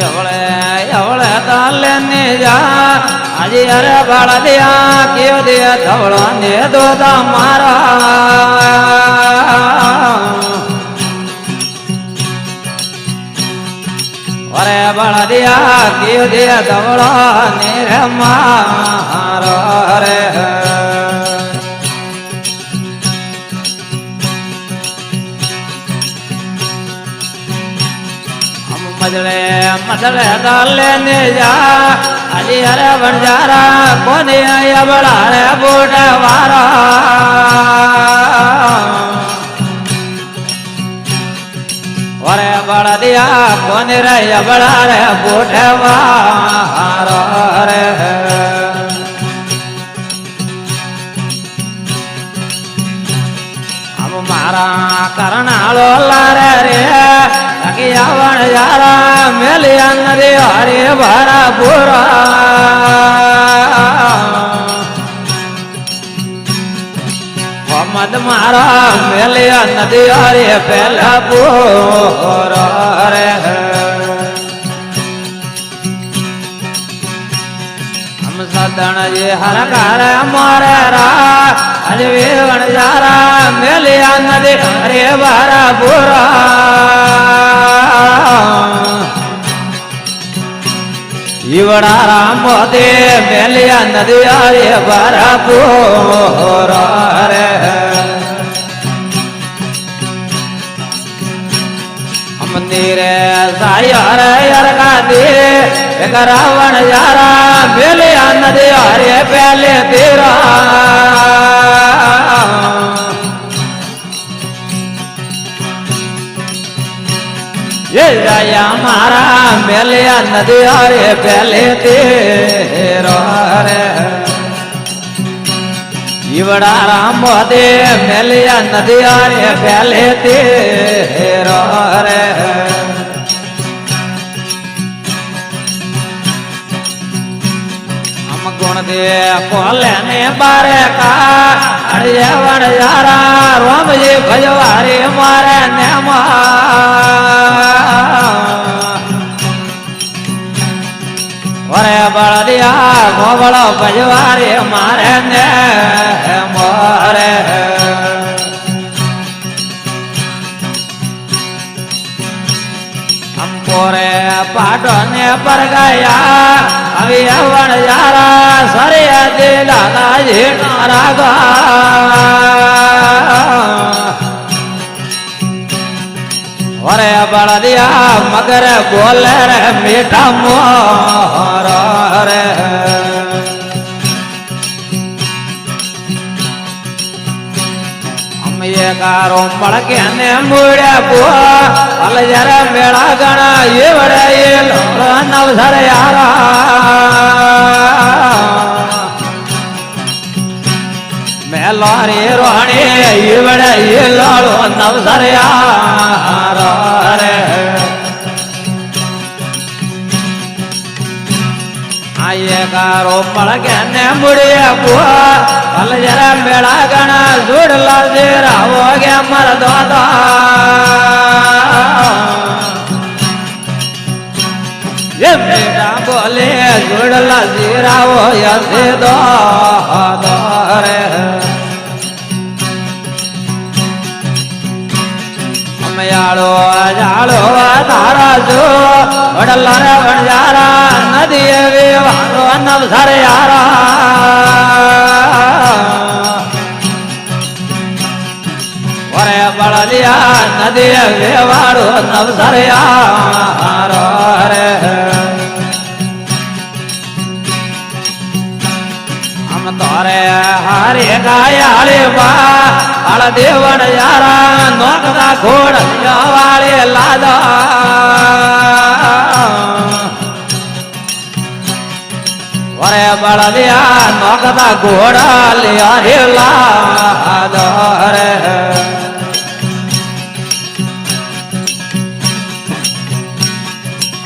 एवळे एवळे ताले ने जा आज अरे बाळा दिया क्यों दिया धवड़ा ने दोदा मारा अरे बाळा दिया क्यों दिया धवड़ा ने रे मारा रे मजले मजले डाले ने जा अजी अरे बंजारा कोने आया बड़ा रे बूढ़ा वारा अरे बड़ा दिया कोने रे बड़ा रे बूढ़ा वारा रे हम मारा करना लो लारे रे यावन यारा मेलिया नदी हरे भरा पूरा मत मारा मेलिया नदी हरे पहला पूरा रे हम सदन जी हर कार मारे रा अजवीवन यारा मेलिया नदी हरे भरा पूरा इवड़ा राम दे मेलिया नदिया रे बारा पूरा रे हम तेरे साया रे यार का दे एक रावण यारा मेलिया नदिया रे पहले तेरा ये राया मारा मेलिया नदिया रे पहले तेरा रे इवड़ा राम दे मेलिया नदिया रे पहले तेरा रे हम गुण दे कोले ने बारे का अड़े वन यारा राम जी भजवारी मारे ने अरे बड़ा दिया गोबड़ा भजवारी मारे ने मोरे हम पोरे पाटो ने पर गया अभी अवन यारा सरिया दे दादा जी नारागा अरे बड़ा दिया मगर बोले रे मीठा मोरा रे हम ये कारो पड़ के ने मुड़े बुआ अल जरा मेरा गणा ये बड़े ये नवसर यारा मैं लारे रोने ये बड़े ये लाड़ो नवसर यारा रे आये कारो पड़ के ने मुड़े बुआ अल जरा मेरा गणा जुड़ ला जेरा हो गया मर दादा ये बेटा बोले जुड़ ला जेरा हो या से दादा रे यालो जालो तारा जो वडला रे वणजारा नदी वे वारो नवसर यारा ओरे बड़लिया नदी वे वारो नवसर यारा रे हम तोरे हारे गायाले बा अल देवन यारा नोकदा घोड़ वाले लादा अरे बड़ा दिया नोकदा घोड़ा लिया रे लादा रे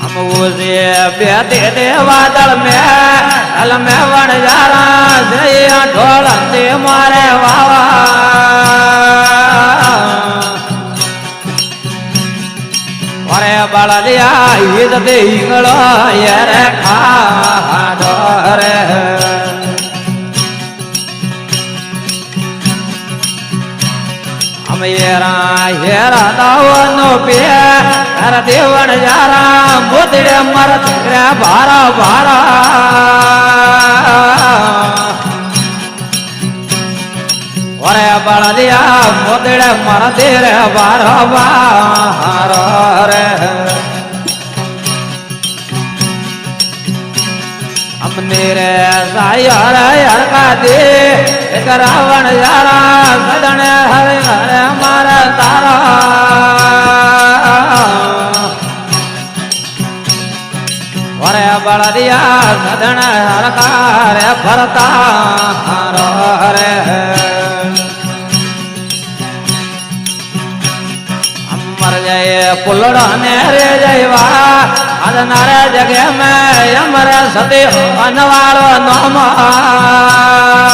हम उसे बेते दे बादल में अल में वन जारा जया ढोलते मारे वावा બળદિયા ઈદ દેગળો યરે ખાડો રે હેરા હેરા દાવનો પે હર દેવણ જારા મોદડે મર રે ભારા ભારા ઓરે બળદિયા મોદડે મર દે રે ભારા ભારા રે અમને રે સાય રે હરકા દે એક રાવણ યારા સદણ હરે હરે મારા તારા વરે બળદિયા સદણ હરકા રે ફરતા રે અમર જય પુલડો ને રે જયવા અદનારે જગે મેં અમર સતી અનવાળો નોમા